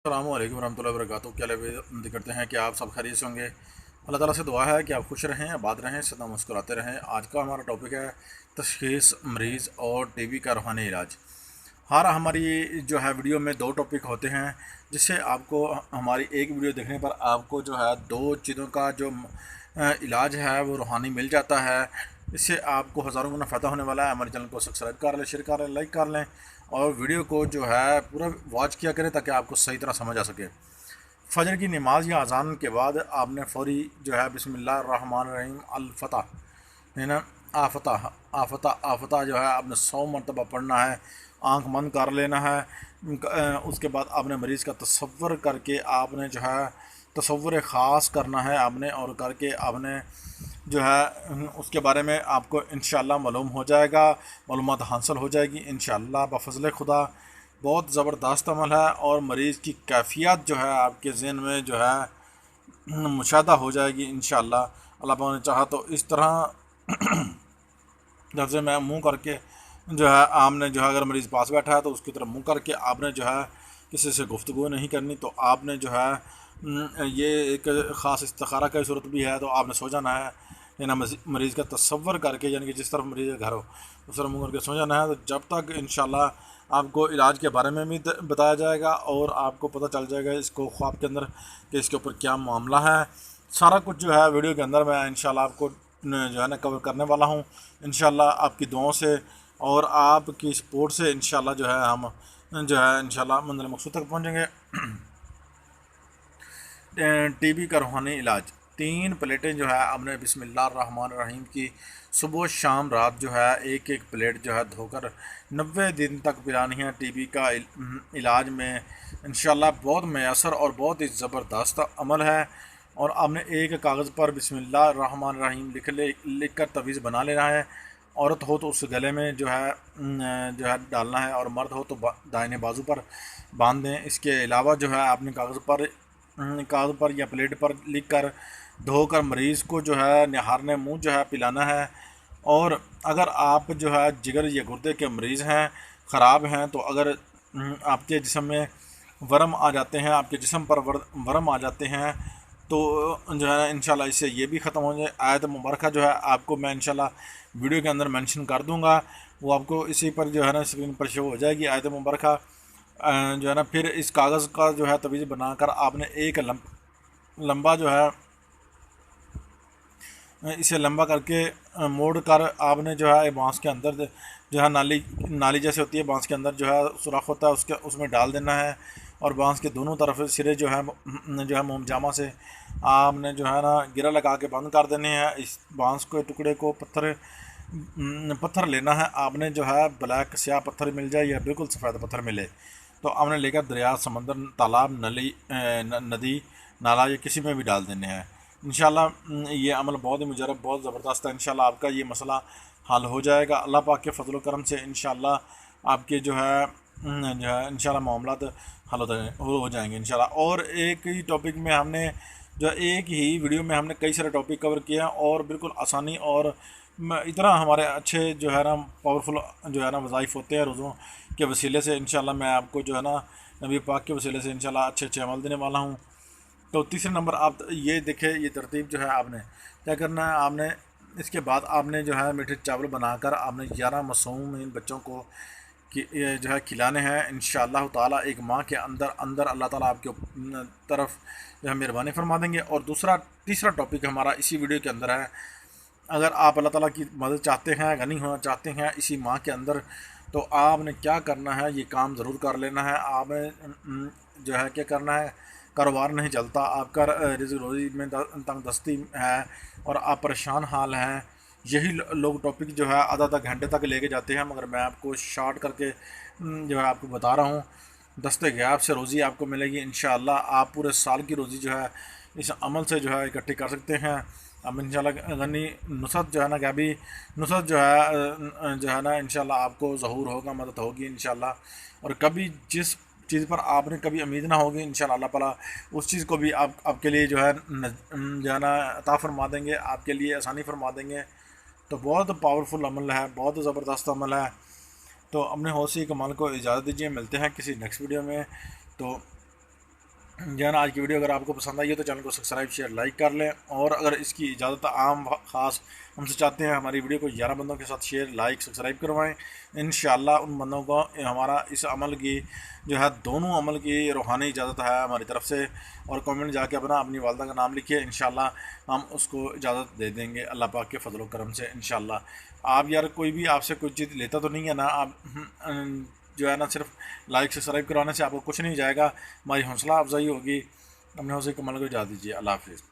अस्सलाम वालेकुम रहमतुल्लाहि व बरकातुहू। क्या उम्मीद करते हैं कि आप सब खैरियत से होंगे। अल्लाह ताला से दुआ है कि आप खुश रहें, आबाद रहें, सदा मुस्कुराते रहें। आज का हमारा टॉपिक है तशख़ीस मरीज़ और टीबी का रूहानी इलाज। हर हमारी जो है वीडियो में दो टॉपिक होते हैं, जिससे आपको हमारी एक वीडियो देखने पर आपको जो है दो चीज़ों का जो इलाज है वो रूहानी मिल जाता है। इससे आपको हज़ारों गुना फ़ायदा होने वाला है। हमारे चैनल को सब्सक्राइब कर लें, शेयर कर लें, लाइक कर लें और वीडियो को जो है पूरा वॉच किया करें ताकि आपको सही तरह समझ आ सके। फजर की नमाज या अजान के बाद आपने फौरी जो है बिस्मिल्लाहिर्रहमानिर्रहीम अल-फतह है ना, आफता आफता आफता जो है आपने 100 मरतबा पढ़ना है। आंख बंद कर लेना है। उसके बाद आपने मरीज़ का तसव्वुर करके आपने जो है तसव्वुर ख़ास करना है आपने, और करके आपने जो है उसके बारे में आपको इंशाअल्लाह मालूम हो जाएगा, मालूमात हासिल हो जाएगी इंशाअल्लाह बफ़ज़ल खुदा। बहुत ज़बरदस्त अमल है और मरीज़ की कैफियत जो है आपके ज़हन में जो है मुशाहदा हो जाएगी इंशाअल्लाह। अल्लाह पाक ने चाहा तो इस तरह जैसे मैं मुंह करके जो है आपने जो है अगर मरीज़ पास बैठा है तो उसकी तरफ मुंह करके आपने जो है किसी से गुफ्तगू नहीं करनी। तो आपने जो है ये एक ख़ास इस्तिखारा की सूरत भी है, तो आपने सो जाना है ना, मरीज़ का तसव्वुर करके, यानी कि जिस तरफ मरीज़ का घर हो उस तरफ मुँह करके सो जाना है। तो जब तक इंशाल्लाह आपको इलाज के बारे में भी बताया जाएगा और आपको पता चल जाएगा इसको ख्वाब के अंदर कि इसके ऊपर क्या मामला है। सारा कुछ जो है वीडियो के अंदर मैं इंशाल्लाह आपको जो है ना कवर करने वाला हूँ इंशाल्लाह। आपकी दुआओं से और आपकी सपोर्ट से इंशाल्लाह जो है हम जो है इंशाल्लाह मंजिल मकसूद तक पहुँचेंगे। टीबी का रूहानी इलाज। 3 प्लेटें जो है आपने बिस्मिल्लाहिर्रहमानिर्रहीम की सुबह शाम रात जो है एक एक प्लेट जो है धोकर 90 दिन तक पिलानी है। टीबी का इलाज में इंशाल्लाह बहुत मैसर और बहुत ही ज़बरदस्त अमल है। और आपने एक कागज़ पर बिस्मिल्लाहिर्रहमानिर्रहीम लिख कर तवीज़ बना लेना है। औरत हो तो उस गले में जो है डालना है, और मर्द हो तो दाहिने बाजू पर बांध दें। इसके अलावा जो है आपने कागज़ पर या प्लेट पर लिख कर धोकर मरीज़ को जो है निहारने मुंह जो है पिलाना है। और अगर आप जो है जिगर या गुर्दे के मरीज़ हैं, ख़राब हैं, तो अगर आपके जिस्म में वर्म आ जाते हैं, आपके जिस्म पर वर्म आ जाते हैं, तो जो है इंशाल्लाह इससे ये भी ख़त्म हो जाए। आयत मुबारक जो है आपको मैं इंशाल्लाह वीडियो के अंदर मेंशन कर दूंगा, वो आपको इसी पर जो है ना स्क्रीन पर शो हो जाएगी आयत मुबारक जो है ना। फिर इस कागज़ का जो है तवीज़ बनाकर आपने एक लंबा जो है इसे लंबा करके मोड़ कर आपने जो है बांस के अंदर जो है नाली नाली जैसे होती है, बांस के अंदर जो है सुराख होता है उसमें डाल देना है। और बांस के दोनों तरफ सिरे जो है मोमजामा से आपने जो है ना गिरा लगा के बंद कर देने हैं। इस बांस के टुकड़े को पत्थर लेना है आपने, जो है ब्लैक स्याह पत्थर मिल जाए या बिल्कुल सफ़ेद पत्थर मिले तो आपने लेकर दरिया, समंदर, तालाब, नदी, नाला या किसी में भी डाल देने हैं। इंशाल्लाह ये अमल बहुत ही मुजरब, बहुत ज़बरदस्त है। इंशाल्लाह आपका ये मसला हल हो जाएगा अल्लाह पाक के फजल करम से। इंशाल्लाह आपके जो है इंशाल्लाह मामलात हल हो जाएंगे इंशाल्लाह। और एक ही टॉपिक में हमने जो एक ही वीडियो में हमने कई सारे टॉपिक कवर किया और बिल्कुल आसानी और इतना हमारे अच्छे जो है ना पावरफुल जो है ना वज़ाइफ होते हैं रोज़ों के वसीले से। इंशाल्लाह मैं आपको जो है ना नबी पाक के वसीले से इंशाल्लाह अच्छे अच्छे अमल देने वाला हूँ। तो तीसरे नंबर आप ये देखें, ये तरतीब जो है आपने क्या करना है। आपने इसके बाद आपने जो है मीठे चावल बनाकर आपने 11 मासूम बच्चों को ये जो है खिलाने हैं इंशाअल्लाह ताला। एक माह के अंदर अंदर अल्लाह ताला आपके तरफ जो है मेहरबानी फरमा देंगे। और तीसरा टॉपिक हमारा इसी वीडियो के अंदर है। अगर आप अल्लाह ताला की मदद चाहते हैं, गनी होना चाहते हैं इसी माह के अंदर, तो आपने क्या करना है, ये काम ज़रूर कर लेना है। आपने जो है क्या करना है, कारोबार नहीं चलता, आपका रिज़्क़ रोज़ी में तंग दस्ती है और आप परेशान हाल हैं, यही लोग टॉपिक जो है आधा आधा घंटे तक लेके जाते हैं, मगर मैं आपको शॉर्ट करके जो है आपको बता रहा हूँ। दस्ते गैब से रोज़ी आपको मिलेगी इंशाअल्लाह। आप पूरे साल की रोज़ी जो है इस अमल से जो है इकट्ठी कर सकते हैं। अब इंशाल्लाह गनी नुसरत जो है ना गैबी नुसरत जो है ना इंशाल्लाह आपको ज़हूर होगा, मदद होगी इंशाल्लाह। और कभी जिस चीज़ पर आपने कभी उम्मीद ना होगी इंशाल्लाह अल्लाह ताला उस चीज़ को भी आपके लिए जो है जो है ना अता फरमा देंगे, आपके लिए आसानी फरमा देंगे। तो बहुत पावरफुल अमल है, बहुत ज़बरदस्त अमल है। तो अपने हौसले कमाल को इजाज़त दीजिए, मिलते हैं किसी नेक्स्ट वीडियो में। तो जो है ना आज की वीडियो अगर आपको पसंद आई है तो चैनल को सब्सक्राइब शेयर लाइक कर लें, और अगर इसकी इजाज़त आम खास हमसे चाहते हैं हमारी वीडियो को 11 बंदों के साथ शेयर लाइक सब्सक्राइब करवाएं। इंशाअल्लाह उन बंदों को हमारा इस अमल की जो है दोनों अमल की रूहानी इजाज़त है हमारी तरफ से। और कमेंट जाके अपनी वालदा का नाम लिखिए, इंशाअल्लाह हम उसको इजाज़त दे देंगे अल्लाह पाक के फजल करम से इंशाअल्लाह। आप यार कोई भी आपसे कोई चीज़ लेता तो नहीं है ना, आप जो है ना सिर्फ लाइक सब्सक्राइब कराने से आपको कुछ नहीं जाएगा, हमारी हौसला अफजाई होगी। अपने हौसले कमाल को इजाज़त दीजिए। अल्लाह हाफिज़।